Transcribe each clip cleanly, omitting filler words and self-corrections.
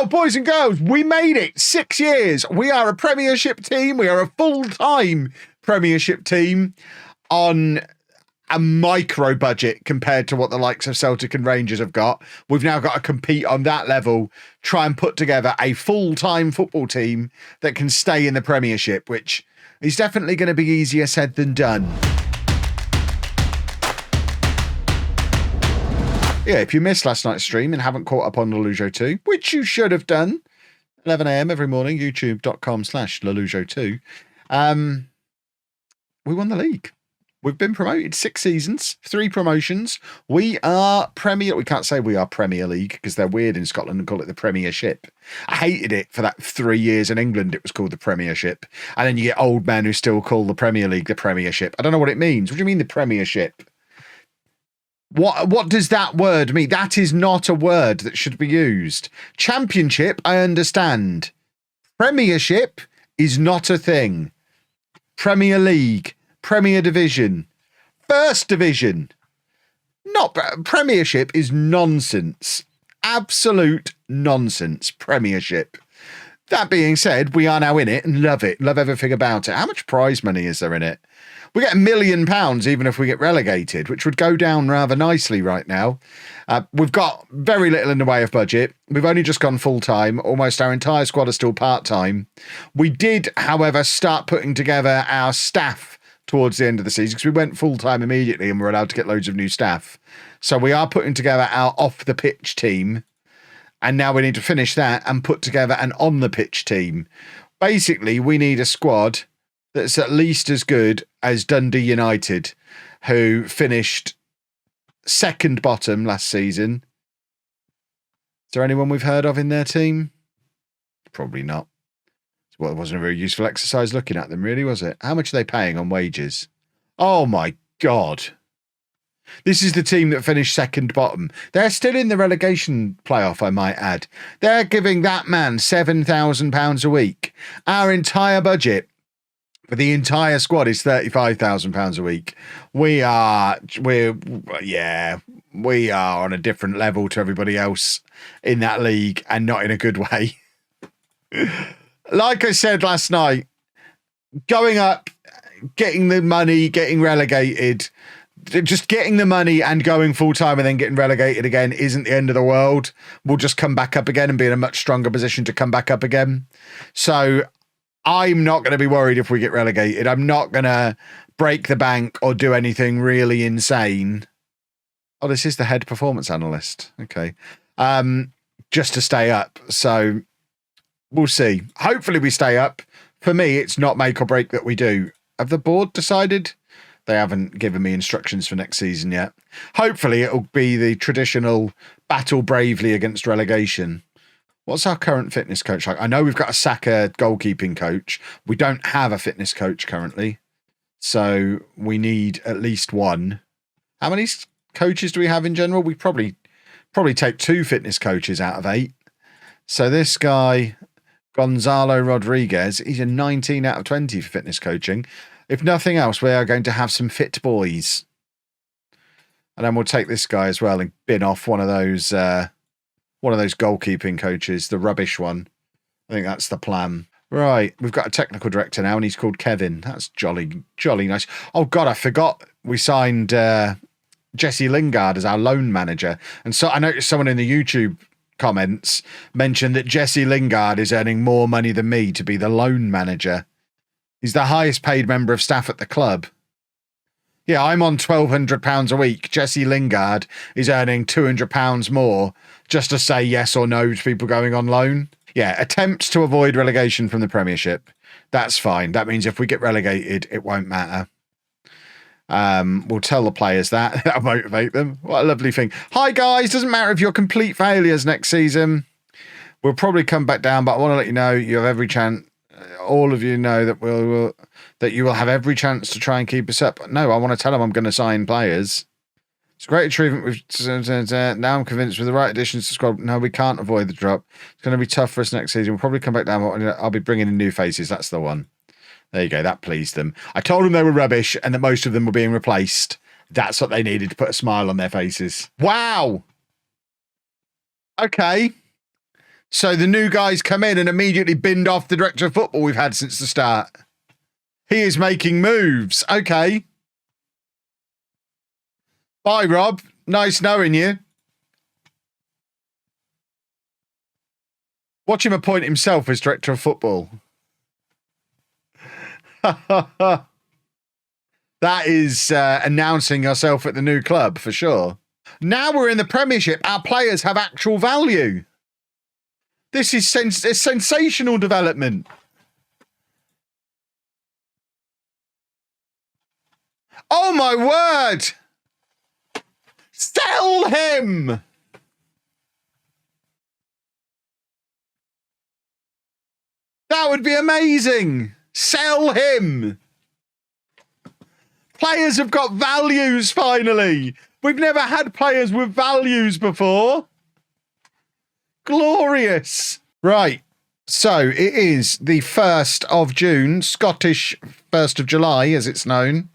Well, boys and girls, we made it. 6 years. We are a Premiership team. We are a full-time Premiership team on a micro budget compared to what the likes of Celtic and Rangers have got. We've now got to compete on that level, try and put together a full-time football team that can stay in the Premiership, which is definitely going to be easier said than done. Yeah, if you missed last night's stream and haven't caught up on LOLLUJO 2, which you should have done, 11 a.m. every morning, youtube.com/LOLLUJO2, we won the league. We've been promoted 6 seasons, 3 promotions. We are Premier. We can't say we are Premier League because they're weird in Scotland and call it the Premiership. I hated it for that 3 years in England. It was called the Premiership. And then you get old men who still call the Premier League the Premiership. I don't know what it means. What do you mean the Premiership? What does that word mean? That is not a word that should be used. Championship, I understand. Premiership is not a thing. Premier League, Premier Division, First Division. Not Premiership is nonsense. Absolute nonsense. Premiership. That being said, we are now in it and love it. Love everything about it. How much prize money is there in it? We get £1 million even if we get relegated, which would go down rather nicely right now. We've got very little in the way of budget. We've only just gone full-time. Almost our entire squad is still part-time. We did, however, start putting together our staff towards the end of the season because we went full-time immediately and we're allowed to get loads of new staff. So we are putting together our off-the-pitch team. And now we need to finish that and put together an on-the-pitch team. Basically, we need a squad that's at least as good as Dundee United, who finished second bottom last season. Is there anyone we've heard of in their team? Probably not. Well, it wasn't a very useful exercise looking at them, really, was it? How much are they paying on wages? Oh, my God. This is the team that finished second bottom. They're still in the relegation playoff, I might add. They're giving that man £7,000 a week. Our entire budget for the entire squad is £35,000 a week. We are on a different level to everybody else in that league and not in a good way. Like I said last night, going up, getting the money, getting relegated, just getting the money and going full-time and then getting relegated again isn't the end of the world. We'll just come back up again and be in a much stronger position to come back up again. So I'm not going to be worried if we get relegated. I'm not going to break the bank or do anything really insane. Oh, this is the head performance analyst. Okay. Just to stay up. So we'll see. Hopefully we stay up. For me, it's not make or break that we do. Have the board decided? They haven't given me instructions for next season yet. Hopefully it'll be the traditional battle bravely against relegation. What's our current fitness coach like? I know we've got a Saka goalkeeping coach. We don't have a fitness coach currently. So we need at least one. How many coaches do we have in general? We probably take 2 fitness coaches out of 8. So this guy, Gonzalo Rodriguez, he's a 19 out of 20 for fitness coaching. If nothing else, we are going to have some fit boys. And then we'll take this guy as well and bin off one of those goalkeeping coaches, the rubbish one. I think that's the plan. Right, we've got a technical director now, and he's called Kevin. That's jolly nice. Oh, God, I forgot we signed Jesse Lingard as our loan manager. And so I noticed someone in the YouTube comments mentioned that Jesse Lingard is earning more money than me to be the loan manager. He's the highest paid member of staff at the club. Yeah, I'm on £1,200 a week. Jesse Lingard is earning £200 more just to say yes or no to people going on loan. Yeah, attempts to avoid relegation from the Premiership. That's fine. That means if we get relegated, it won't matter. We'll tell the players that. That'll motivate them. What a lovely thing. Hi, guys. Doesn't matter if you're complete failures next season. We'll probably come back down, but I want to let you know you have every chance. All of you know that that you will have every chance to try and keep us up. No, I want to tell them I'm going to sign players. It's a great achievement. Now I'm convinced with the right additions to the squad. No, we can't avoid the drop. It's going to be tough for us next season. We'll probably come back down, but I'll be bringing in new faces. That's the one. There you go. That pleased them. I told them they were rubbish and that most of them were being replaced. That's what they needed to put a smile on their faces. Wow. Okay. So the new guys come in and immediately binned off the director of football we've had since the start. He is making moves. Okay. Bye, Rob. Nice knowing you. Watch him appoint himself as director of football. That is announcing yourself at the new club for sure. Now we're in the Premiership. Our players have actual value. This is a sensational development. Oh my word! Sell him! That would be amazing. Sell him. Players have got values finally. We've never had players with values before. Glorious. Right. So it is the 1st of June, Scottish 1st of July, as it's known.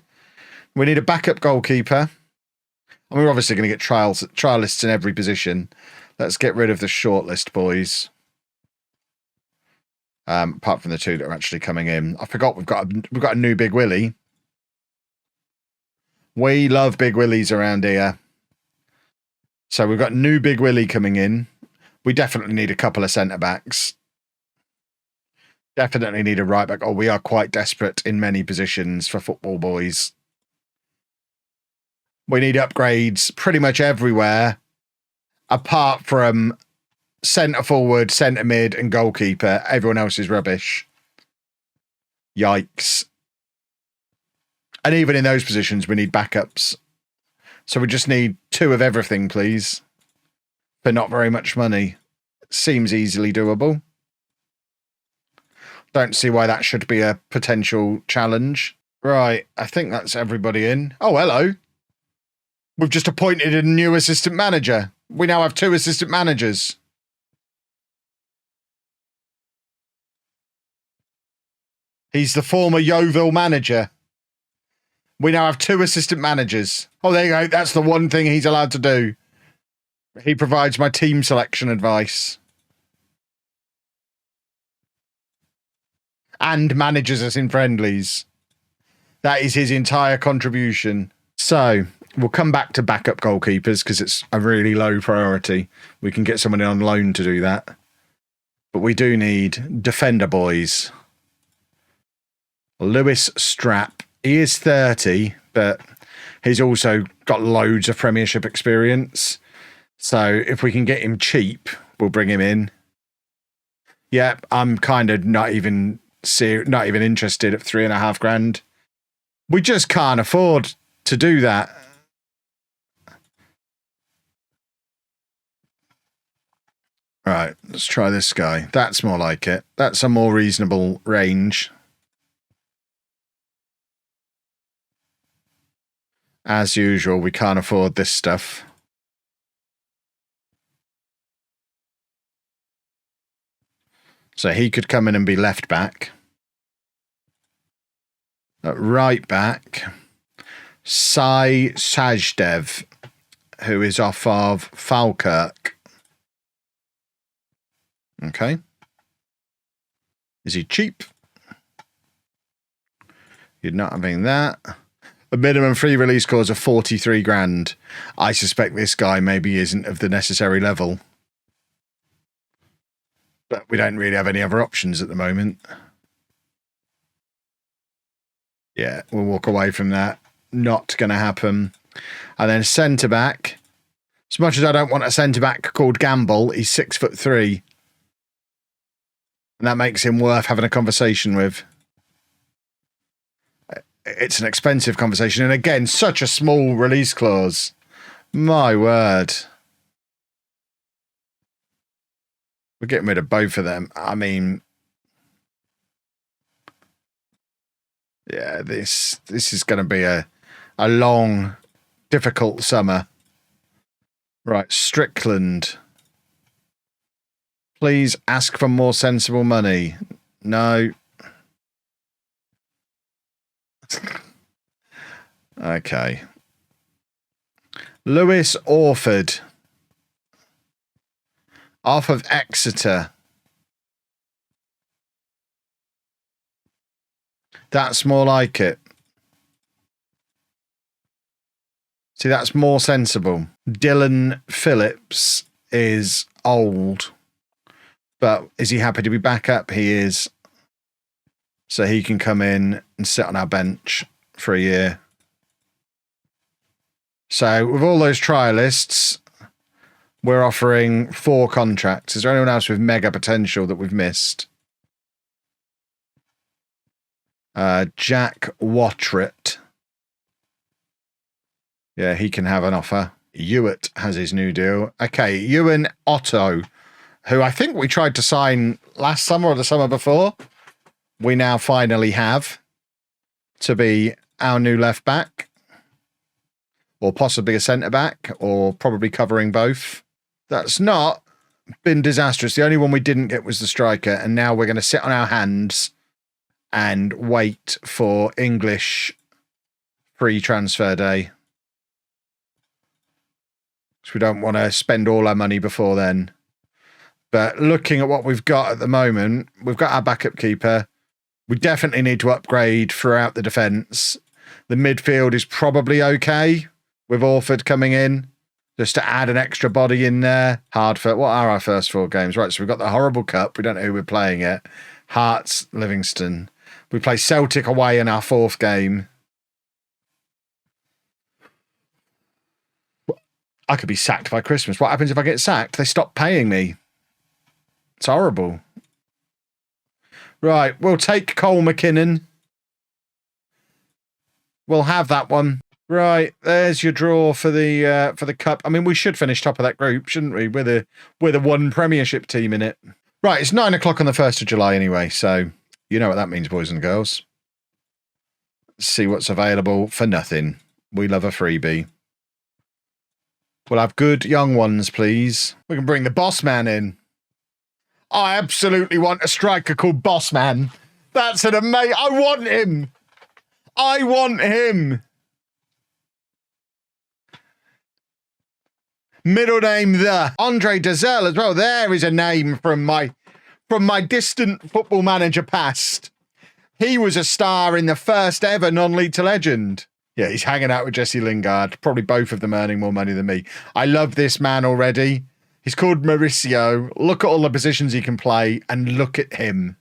We need a backup goalkeeper. And we're obviously going to get trialists in every position. Let's get rid of the shortlist, boys. Apart from the two that are actually coming in. I forgot we've got a new Big Willie. We love Big Willies around here. So we've got new Big Willie coming in. We definitely need a couple of centre-backs. Definitely need a right-back. Oh, we are quite desperate in many positions for football, boys. We need upgrades pretty much everywhere, apart from centre forward, centre mid, and goalkeeper. Everyone else is rubbish. Yikes. And even in those positions, we need backups. So we just need 2 of everything, please. For not very much money. Seems easily doable. Don't see why that should be a potential challenge. Right, I think that's everybody in. Oh, hello. We've just appointed a new assistant manager. We now have 2 assistant managers. He's the former Yeovil manager. We now have 2 assistant managers. Oh, there you go. That's the one thing he's allowed to do. He provides my team selection advice. And manages us in friendlies. That is his entire contribution. So, we'll come back to backup goalkeepers because it's a really low priority. We can get someone in on loan to do that. But we do need defender boys. Lewis Strapp. He is 30, but he's also got loads of Premiership experience. So if we can get him cheap, we'll bring him in. Yeah, I'm kind of not even interested at $3.5 grand. We just can't afford to do that. Right, let's try this guy. That's more like it. That's a more reasonable range. As usual, we can't afford this stuff. So he could come in and be left back. At right back, Sai Sajdev, who is off of Falkirk. Okay. Is he cheap? You're not having that. The minimum free release clause of 43 grand. I suspect this guy maybe isn't of the necessary level. But we don't really have any other options at the moment. Yeah, we'll walk away from that. Not going to happen. And then centre-back. As much as I don't want a centre-back called Gamble, he's 6'3". And that makes him worth having a conversation with. It's an expensive conversation. And again, such a small release clause. My word. We're getting rid of both of them. I mean, yeah, this is going to be a long, difficult summer. Right, Strickland. Please ask for more sensible money. No. Okay. Lewis Orford. Off of Exeter. That's more like it. See, that's more sensible. Dylan Phillips is old, but is he happy to be back up? He is. So he can come in and sit on our bench for a year. So with all those trialists, we're offering 4 contracts. Is there anyone else with mega potential that we've missed? Jack Watrett. Yeah, he can have an offer. Hewitt has his new deal. Okay, Ewan Otto, who I think we tried to sign last summer or the summer before, we now finally have to be our new left back, or possibly a centre back, or probably covering both. That's not been disastrous. The only one we didn't get was the striker, and now we're going to sit on our hands and wait for English free transfer day. So we don't want to spend all our money before then. But looking at what we've got at the moment, we've got our backup keeper. We definitely need to upgrade throughout the defence. The midfield is probably okay with Orford coming in, just to add an extra body in there. Hardford. What are our first 4 games? Right, so we've got the horrible cup. We don't know who we're playing yet. Hearts, Livingston. We play Celtic away in our 4th game. I could be sacked by Christmas. What happens if I get sacked? They stop paying me. It's horrible. Right, we'll take Cole McKinnon. We'll have that one. Right, there's your draw for the cup. I mean, we should finish top of that group, shouldn't we? With a 1 Premiership team in it. Right, it's 9 o'clock on the 1st of July anyway, so you know what that means, boys and girls. Let's see what's available for nothing. We love a freebie. We'll have good young ones, please. We can bring the boss man in. I absolutely want a striker called Boss Man. That's an amazing... I want him. I want him. Middle name the Andre Dazelle as well. There is a name from my distant Football Manager past. He was a star in the first ever non-league to legend. Yeah, he's hanging out with Jesse Lingard. Probably both of them earning more money than me. I love this man already. He's called Mauricio. Look at all the positions he can play and look at him.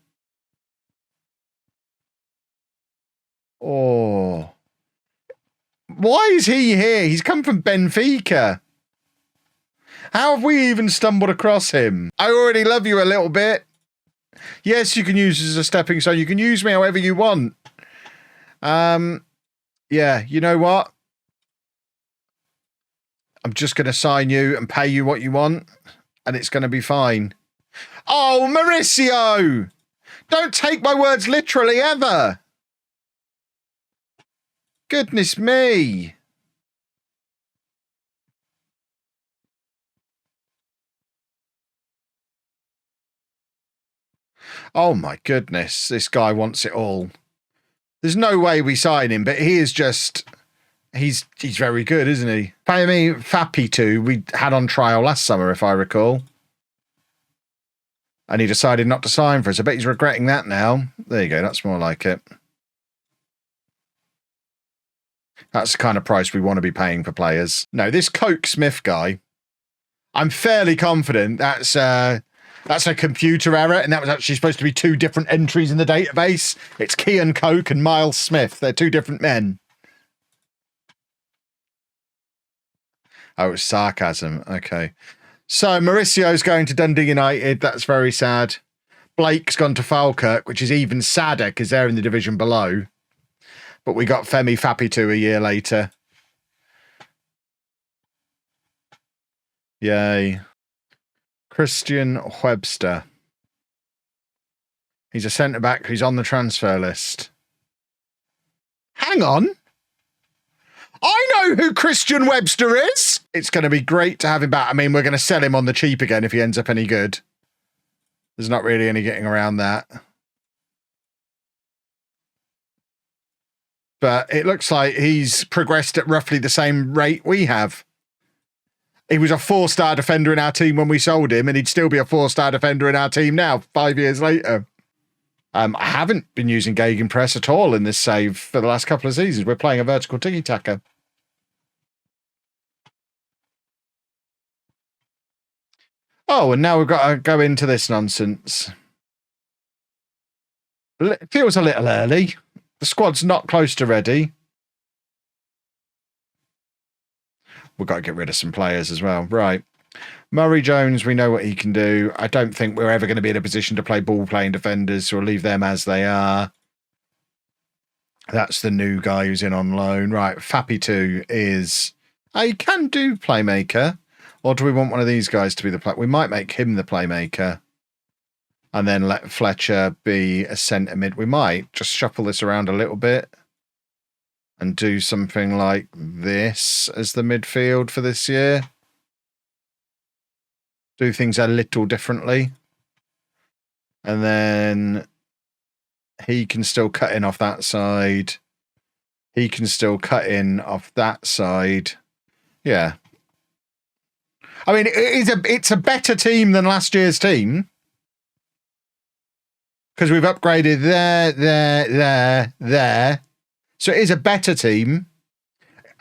Oh. Why is he here? He's come from Benfica. How have we even stumbled across him? I already love you a little bit. Yes, you can use it as a stepping stone. You can use me however you want. Yeah, you know what? I'm just going to sign you and pay you what you want, and it's going to be fine. Oh, Mauricio! Don't take my words literally, ever! Goodness me! Oh my goodness, this guy wants it all. There's no way we sign him, but he is just... He's very good, isn't he? Premiership we had on trial last summer, if I recall. And he decided not to sign for us. I bet he's regretting that now. There you go, that's more like it. That's the kind of price we want to be paying for players. No, this Coke Smith guy, I'm fairly confident that's a computer error, and that was actually supposed to be 2 different entries in the database. It's Kean Coke and Miles Smith. They're 2 different men. Oh, it's sarcasm. Okay. So Mauricio's going to Dundee United. That's very sad. Blake's gone to Falkirk, which is even sadder because they're in the division below. But we got Femi Fapitu a year later. Yay. Christian Webster. He's a centre-back who's on the transfer list. Hang on. I know who Christian Webster is. It's going to be great to have him back. I mean, we're going to sell him on the cheap again if he ends up any good. There's not really any getting around that. But it looks like he's progressed at roughly the same rate we have. He was a 4-star defender in our team when we sold him, and he'd still be a 4-star defender in our team now, 5 years later. I haven't been using Gegenpress at all in this save for the last couple of seasons. We're playing a vertical tiki-taka. Oh, and now we've got to go into this nonsense. It feels a little early. The squad's not close to ready. We've got to get rid of some players as well. Right. Murray Jones, we know what he can do. I don't think we're ever going to be in a position to play ball-playing defenders, so we'll leave them as they are. That's the new guy who's in on loan. Right, Fappy 2 is... he can do playmaker. Or do we want one of these guys to be the play? We might make him the playmaker. And then let Fletcher be a centre mid. We might just shuffle this around a little bit. And do something like this as the midfield for this year. Do things a little differently. And then he can still cut in off that side. He can still cut in off that side. Yeah. I mean, it's a better team than last year's team. Because we've upgraded there. So it is a better team.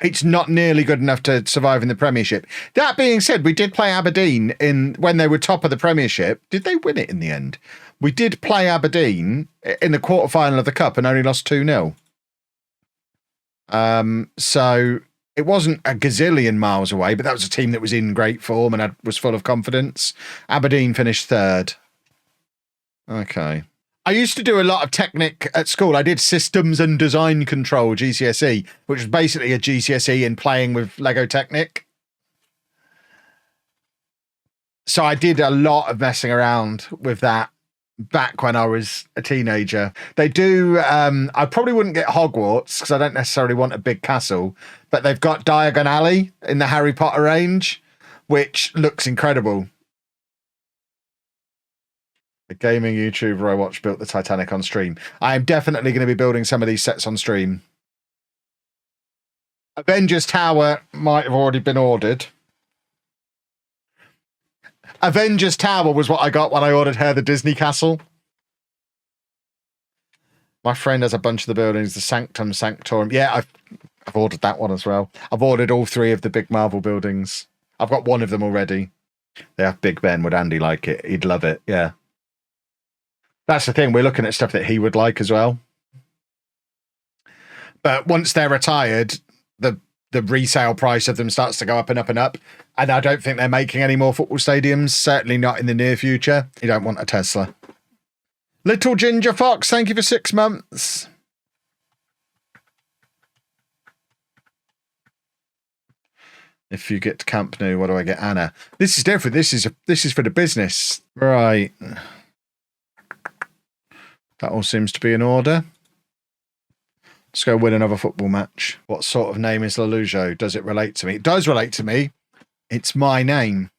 It's not nearly good enough to survive in the Premiership. That being said, we did play Aberdeen when they were top of the Premiership. Did they win it in the end? We did play Aberdeen in the quarterfinal of the Cup and only lost 2-0. So it wasn't a gazillion miles away, but that was a team that was in great form and was full of confidence. Aberdeen finished 3rd. Okay. I used to do a lot of Technic at school. I did Systems and Design Control, GCSE, which was basically a GCSE in playing with Lego Technic. So I did a lot of messing around with that back when I was a teenager. They do, I probably wouldn't get Hogwarts because I don't necessarily want a big castle, but they've got Diagon Alley in the Harry Potter range, which looks incredible. A gaming YouTuber I watched built the Titanic on stream. I am definitely going to be building some of these sets on stream. Avengers Tower might have already been ordered. Avengers Tower was what I got when I ordered her the Disney Castle. My friend has a bunch of the buildings, the Sanctum Sanctorum. Yeah, I've ordered that one as well. I've ordered all 3 of the big Marvel buildings. I've got one of them already. They have Big Ben. Would Andy like it? He'd love it, yeah. That's the thing. We're looking at stuff that he would like as well. But once they're retired, the resale price of them starts to go up and up and up. And I don't think they're making any more football stadiums. Certainly not in the near future. You don't want a Tesla. Little Ginger Fox, thank you for 6 months. If you get to Camp Nou, what do I get? Anna. This is different. This is for the business. Right. That all seems to be in order. Let's go win another football match. What sort of name is LOLLUJO? Does it relate to me? It does relate to me. It's my name.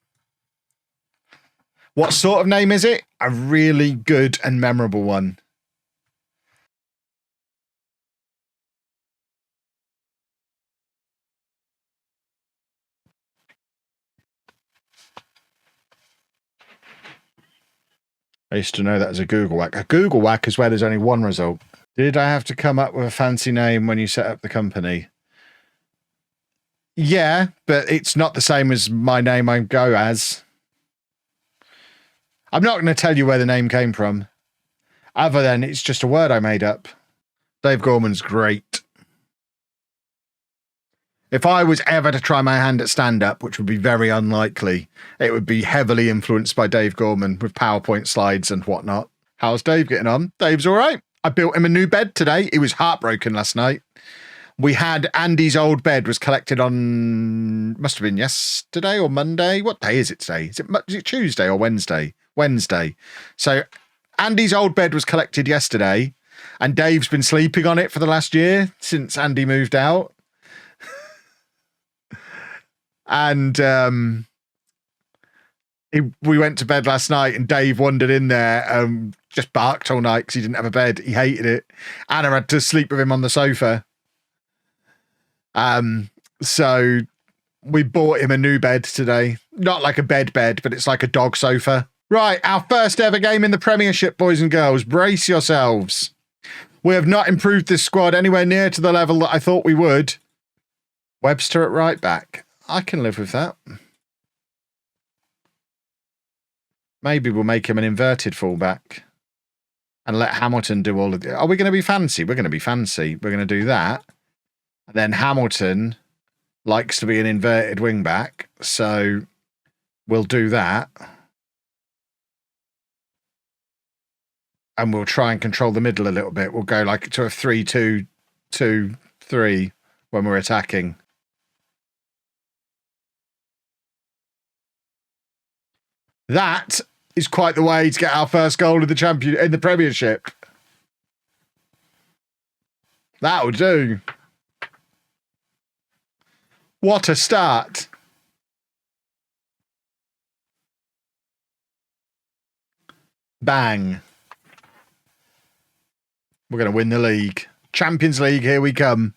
What sort of name is it? A really good and memorable one. I used to know that as a Google whack. A Google whack is where there's only one result. Did I have to come up with a fancy name when you set up the company? Yeah, but it's not the same as my name I go as. I'm not going to tell you where the name came from. Other than it's just a word I made up. Dave Gorman's great. If I was ever to try my hand at stand-up, which would be very unlikely, it would be heavily influenced by Dave Gorman with PowerPoint slides and whatnot. How's Dave getting on? Dave's all right. I built him a new bed today. He was heartbroken last night. We had Andy's old bed was collected on, must have been yesterday or Monday. What day is it today? Is it Tuesday or Wednesday? Wednesday. So Andy's old bed was collected yesterday and Dave's been sleeping on it for the last year since Andy moved out. And we went to bed last night and Dave wandered in there, just barked all night because he didn't have a bed. He hated it. Anna had to sleep with him on the sofa. So We bought him a new bed today. Not like a bed, but it's like a dog sofa. Right, our first ever game in the Premiership, boys and girls. Brace yourselves. We have not improved this squad anywhere near to the level that I thought we would. Webster at right back. I can live with that. Maybe we'll make him an inverted fullback and let Hamilton do all of the... Are we going to be fancy? We're going to be fancy. We're going to do that. And then Hamilton likes to be an inverted wing back, so we'll do that. And we'll try and control the middle a little bit. We'll go like to a 3-2-2-3 when we're attacking. That is quite the way to get our first goal in the Premiership. That'll do. What a start. Bang. We're going to win the league. Champions League, here we come.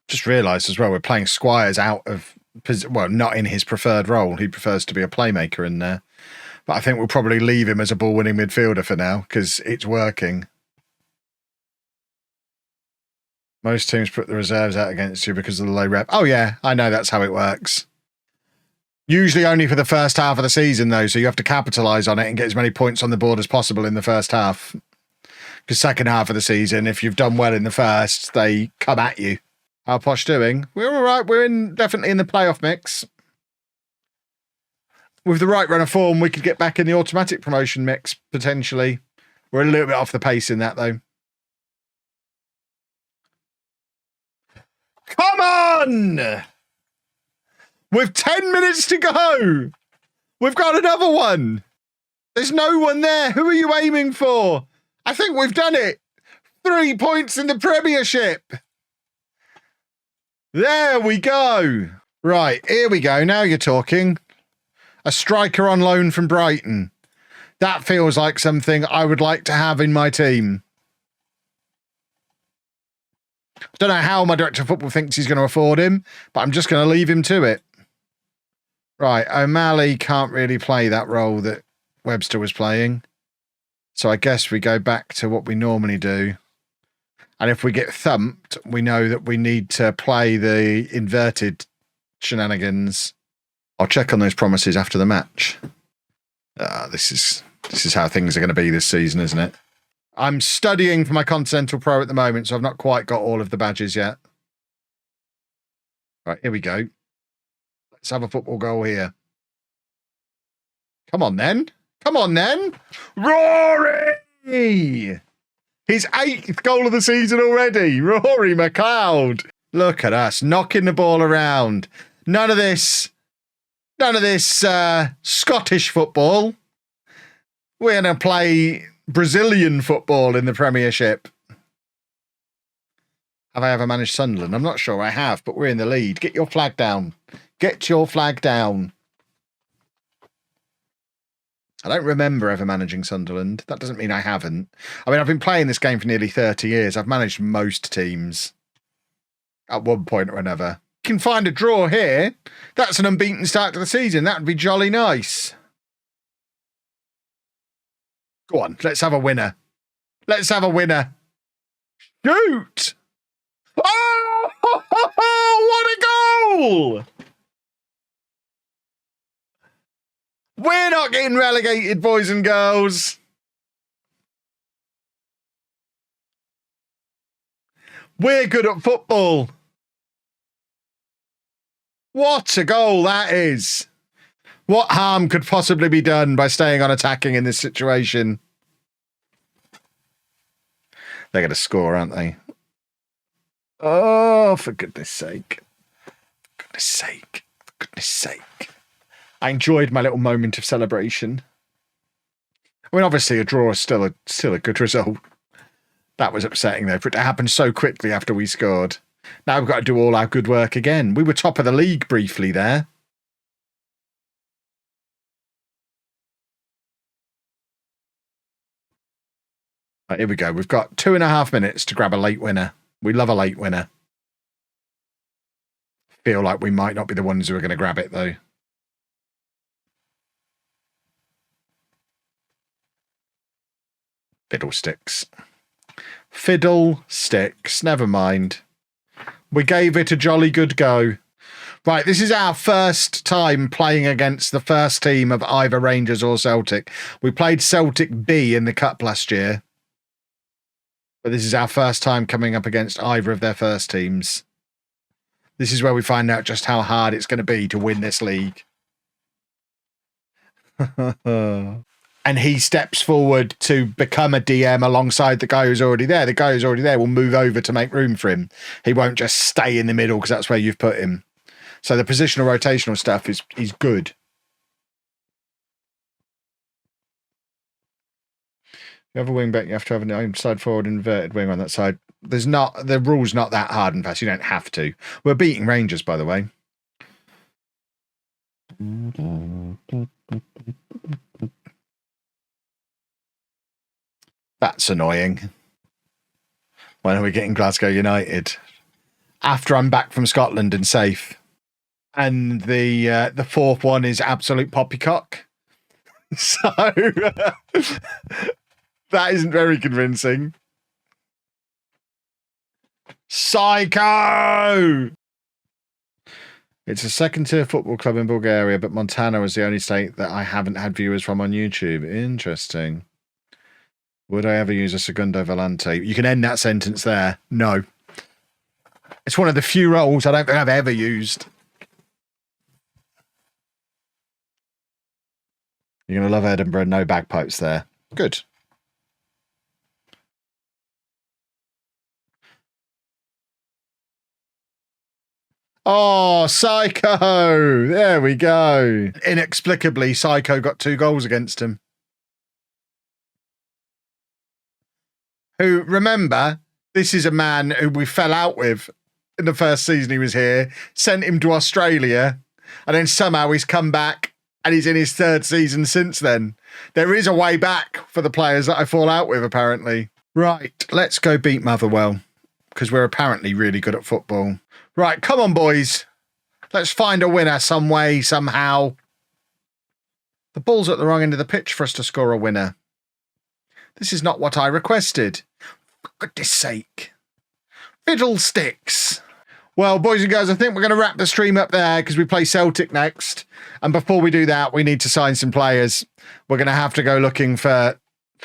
Just realised as well, we're playing Squires out of... Well, not in his preferred role. He prefers to be a playmaker in there. But I think we'll probably leave him as a ball-winning midfielder for now, because it's working. Most teams put the reserves out against you because of the low rep. Oh, yeah, I know that's how it works. Usually only for the first half of the season, though, so you have to capitalise on it and get as many points on the board as possible in the first half. Because second half of the season, if you've done well in the first, they come at you. How Posh doing? We're all right. We're definitely in the playoff mix. With the right run of form, we could get back in the automatic promotion mix, potentially. We're a little bit off the pace in that, though. Come on! With 10 minutes to go! We've got another one! There's no one there. Who are you aiming for? I think we've done it. 3 points in the Premiership. There we go. Right, here we go. Now you're talking. A striker on loan from Brighton. That feels like something I would like to have in my team. I don't know how my director of football thinks he's going to afford him, but I'm just going to leave him to it. Right, O'Malley can't really play that role that Webster was playing. So I guess we go back to what we normally do. And if we get thumped, we know that we need to play the inverted shenanigans. I'll check on those promises after the match. This is how things are going to be this season, isn't it? I'm studying for my Continental Pro at the moment, so I've not quite got all of the badges yet. Right, here we go. Let's have a football goal here. Come on, then. Come on, then. Rory! His 8th goal of the season already. Rory McLeod. Look at us, knocking the ball around. None of this Scottish football. We're going to play Brazilian football in the Premiership. Have I ever managed Sunderland? I'm not sure I have, but we're in the lead. Get your flag down. Get your flag down. I don't remember ever managing Sunderland. That doesn't mean I haven't. I mean, I've been playing this game for nearly 30 years. I've managed most teams at one point or another. You can find a draw here. That's an unbeaten start to the season. That would be jolly nice. Go on, let's have a winner. Let's have a winner. Shoot! Oh, what a goal! We're not getting relegated, boys and girls. We're good at football. What a goal that is. What harm could possibly be done by staying on attacking in this situation? They're going to score, aren't they? Oh, for goodness sake. For goodness sake. For goodness sake. I enjoyed my little moment of celebration. I mean, obviously, a draw is still a good result. That was upsetting, though, for it to happen so quickly after we scored. Now we've got to do all our good work again. We were top of the league briefly there. Right, here we go. We've got 2.5 minutes to grab a late winner. We love a late winner. feel like we might not be the ones who are going to grab it, though. Fiddlesticks. Fiddlesticks. Never mind. We gave it a jolly good go. Right, this is our first time playing against the first team of either Rangers or Celtic. We played Celtic B in the Cup last year. But this is our first time coming up against either of their first teams. This is where we find out just how hard it's going to be to win this league. And he steps forward to become a DM alongside the guy who's already there. The guy who's already there will move over to make room for him. He won't just stay in the middle because that's where you've put him. So the positional rotational stuff is good. If you have a wing back, you have to have an inside forward inverted wing on that side. The rule's not that hard and fast. You don't have to. We're beating Rangers, by the way. That's annoying. When are we getting Glasgow United? After I'm back from Scotland and safe. And the fourth one is absolute poppycock. So that isn't very convincing. Psycho! It's a second-tier football club in Bulgaria, but Montana is the only state that I haven't had viewers from on YouTube. Interesting. Would I ever use a Segundo Volante? You can end that sentence there. No. It's one of the few roles I don't think I've ever used. You're going to love Edinburgh. No bagpipes there. Good. Oh, Psycho. There we go. Inexplicably, Psycho got 2 goals against him. Who, remember, this is a man who we fell out with in the first season he was here, sent him to Australia, and then somehow he's come back and he's in his 3rd season since then. There is a way back for the players that I fall out with, apparently. Right, let's go beat Motherwell, because we're apparently really good at football. Right, come on, boys. Let's find a winner some way, somehow. The ball's at the wrong end of the pitch for us to score a winner. This is not what I requested. For goodness sake. Fiddlesticks. Well, boys and girls, I think we're going to wrap the stream up there because we play Celtic next. And before we do that, we need to sign some players. We're going to have to go looking for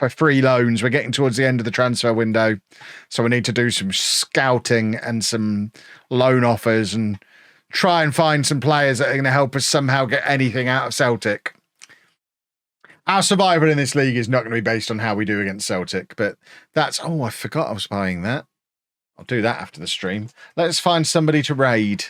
free loans. We're getting towards the end of the transfer window. So we need to do some scouting and some loan offers and try and find some players that are going to help us somehow get anything out of Celtic. Our survival in this league is not going to be based on how we do against Celtic, but that's... Oh, I forgot I was buying that. I'll do that after the stream. Let's find somebody to raid.